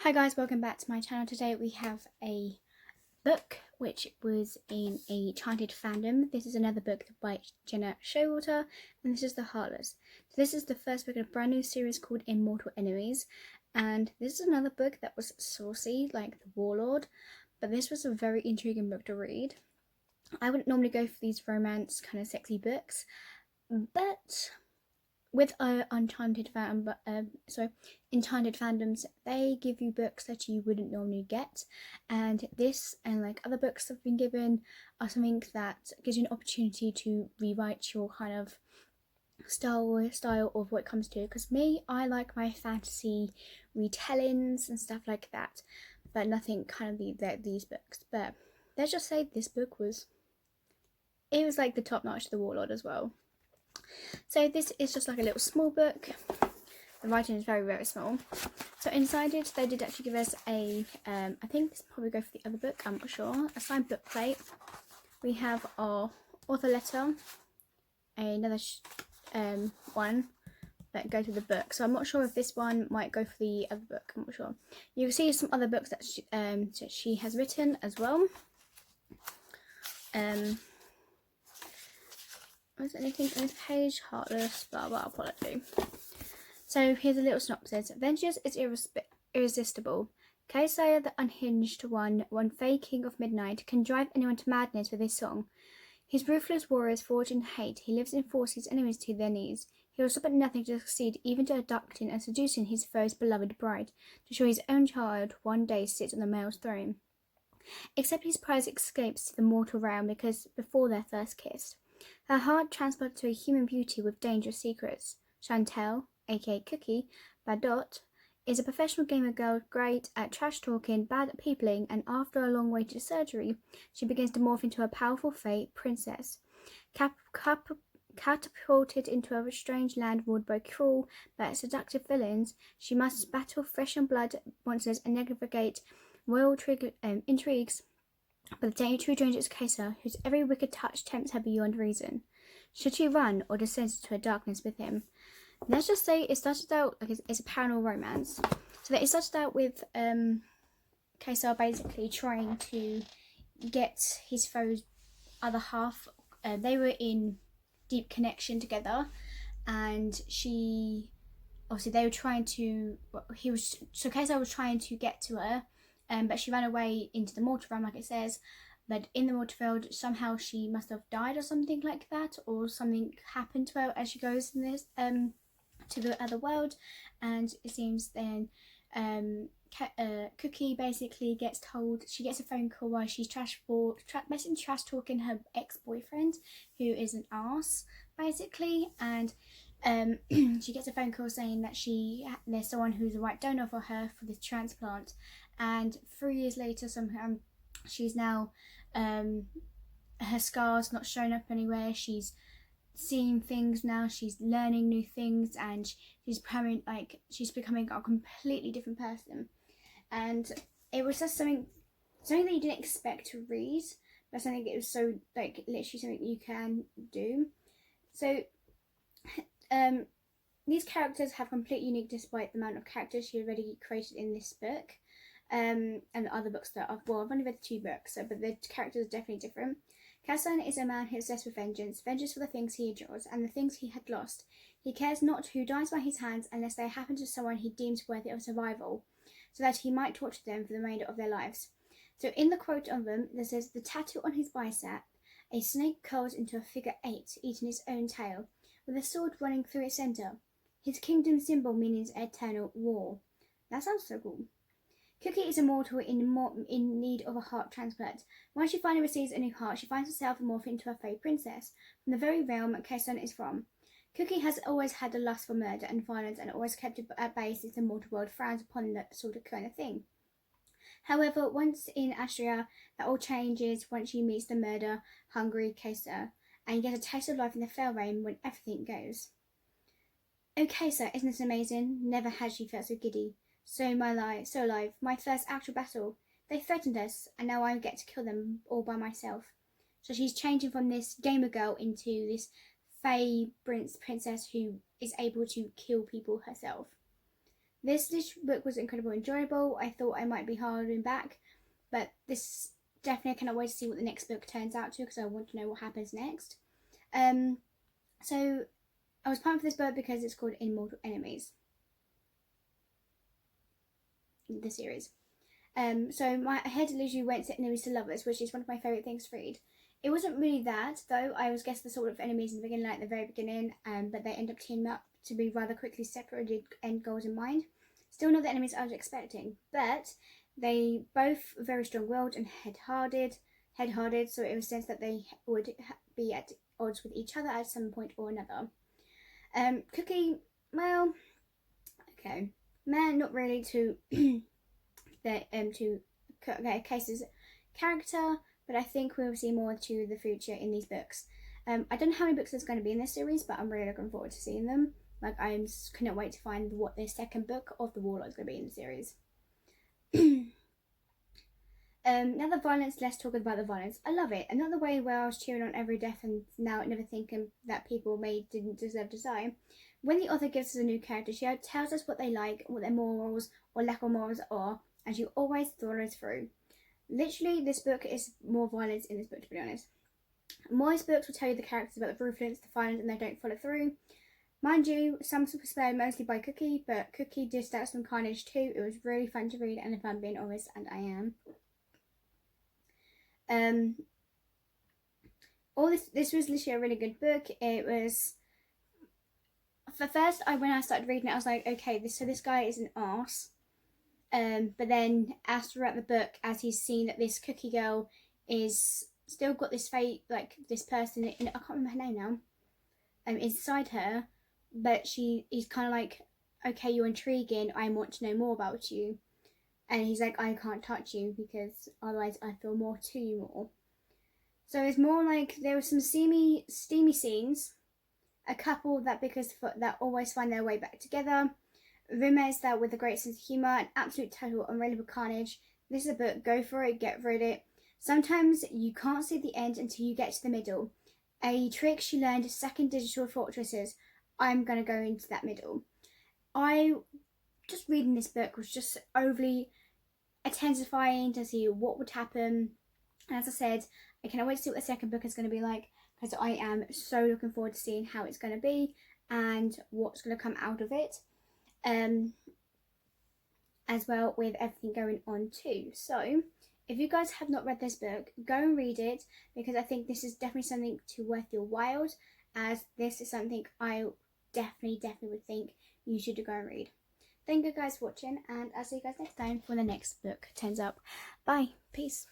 Hi guys, welcome back to my channel. Today we have a book which was in a Enchanted fandom. This is another book by Gena Showalter, and this is the Heartless. So this is the first book in a brand new series called Immortal Enemies, and this is another book that was saucy like the Warlord, but this was a very intriguing book to read. I wouldn't normally go for these romance kind of sexy books, but with Enchanted fandoms, they give you books that you wouldn't normally get, and this and like other books I've been given are something that gives you an opportunity to rewrite your kind of style of what it comes to. Because I like my fantasy retellings and stuff like that, but nothing kind of these books. But let's just say this book was like the top notch of the Warlord as well. So this is just like a little small book. The writing is very, very small. So inside it, they did actually give us a, I think this will probably go for the other book, I'm not sure, a signed book plate. We have our author letter, another one that goes with the book. So I'm not sure if this one might go for the other book, I'm not sure. You can see some other books that she has written as well. Is anything on this page? Heartless, blah blah, apology. So here's a little synopsis. Vengeance is irresistible. Kaisar, the unhinged one fey king of midnight, can drive anyone to madness with his song. His ruthless warriors forged in hate. He lives and forces his enemies to their knees. He will stop at nothing to succeed, even to abducting and seducing his foe's beloved bride, to show his own child one day sits on the male's throne. Except his prize escapes to the mortal realm because before their first kiss. Her heart transported to a human beauty with dangerous secrets. Chantel, aka Cookie, Badot, is a professional gamer girl great at trash talking, bad at peopling, and after a long waited surgery, she begins to morph into a powerful fey princess. Catapulted into a strange land ruled by cruel but seductive villains, she must battle flesh and blood monsters and navigate royal intrigues. But the true danger is Kaisar, whose every wicked touch tempts her beyond reason. Should she run or descend into her darkness with him? Let's just say it started out like it's a paranormal romance. So that it started out with Kaisar basically trying to get his foe's other half. They were in deep connection together, and they were trying to. Kaisar was trying to get to her. But she ran away into the mortal realm, like it says. But in the mortal world, somehow she must have died or something like that, or something happened to her as she goes in this to the other world. And it seems then Cookie basically gets told, she gets a phone call while she's trash talking her ex-boyfriend, who is an arse basically, and she gets a phone call saying that there's someone who's the right donor for her for this transplant. And 3 years later, somehow she's now her scars not showing up anywhere. She's seeing things now. She's learning new things, and she's becoming a completely different person. And it was just something that you didn't expect to read, but something it was so like literally something you can do. So these characters have completely unique despite the amount of characters she already created in this book. And the other books that I've only read 2 books, but the characters are definitely different. Kasan is a man who is obsessed with vengeance for the things he adores and the things he had lost. He cares not who dies by his hands unless they happen to someone he deems worthy of survival, so that he might torture them for the remainder of their lives. So in the quote of them, there says, the tattoo on his bicep, a snake curls into a figure 8, eating its own tail, with a sword running through its centre. His kingdom symbol means eternal war. That sounds so cool. Cookie is immortal in need of a heart transplant. When she finally receives a new heart, she finds herself morphed into a fey princess from the very realm Kaison is from. Cookie has always had a lust for murder and violence, and always kept it at bay since the mortal world frowns upon that sort of kind of thing. However, once in Astria, that all changes once she meets the murder-hungry Kaisar, and you get a taste of life in the fell realm when everything goes. Oh, Kaisar, isn't this amazing? Never had she felt so giddy. So alive, my first actual battle. They threatened us, and now I get to kill them all by myself. So she's changing from this gamer girl into this fey princess who is able to kill people herself. This book was incredibly enjoyable. I thought I might be holding back, but this definitely, I cannot wait to see what the next book turns out to, because I want to know what happens next. So I was pumped for this book because it's called Immortal Enemies, the series. So my head illusion went to enemies to lovers, which is one of my favourite things to read. It wasn't really that, though. I was guessing the sort of enemies in the beginning, like the very beginning, but they end up teaming up to be rather quickly separated, end goals in mind. Still not the enemies I was expecting, but they both very strong-willed and head-hearted, so it was sense that they would be at odds with each other at some point or another. Cookie, well, okay, man, not really to to Case's character, but I think we'll see more to the future in these books. I don't know how many books there's going to be in this series, but I'm really looking forward to seeing them. Like, I cannot wait to find what the second book of the Warlock is going to be in the series. Now the violence, let's talk about the violence. I love it. Another way where I was cheering on every death and now never thinking that people didn't deserve to die. When the author gives us a new character, she tells us what they like, what their morals or lack of morals are, and she always follows through. Literally, this book is more violence in this book, to be honest. Most books will tell you the characters about the ruthless, the violent, and they don't follow through. Mind you, some spared mostly by Cookie, but Cookie dished out some carnage too. It was really fun to read, and if I'm being honest, and I am. This was literally a really good book. It was, for first, when I started reading it, I was like, okay, this guy is an arse. But then as throughout the book, as he's seen that this Cookie girl is still got this fate, like this person, I can't remember her name now, inside her, but he's kind of like, okay, you're intriguing, I want to know more about you. And he's like, I can't touch you because otherwise I feel more to you more. So it's more like there were some steamy scenes, a couple that always find their way back together, roommates that with a great sense of humour, an absolute total unrelatable carnage. This is a book, go for it, get rid of it. Sometimes you can't see the end until you get to the middle. A trick she learned, second digital fortresses. I'm going to go into that middle. Just reading this book was just overly intensifying to see what would happen. And as I said, I cannot wait to see what the second book is going to be like, because I am so looking forward to seeing how it's going to be and what's going to come out of it. As well with everything going on too. So if you guys have not read this book, go and read it, because I think this is definitely something worth your while, as this is something I definitely would think you should go and read. Thank you guys for watching, and I'll see you guys next time when the next book turns up. Bye. Peace.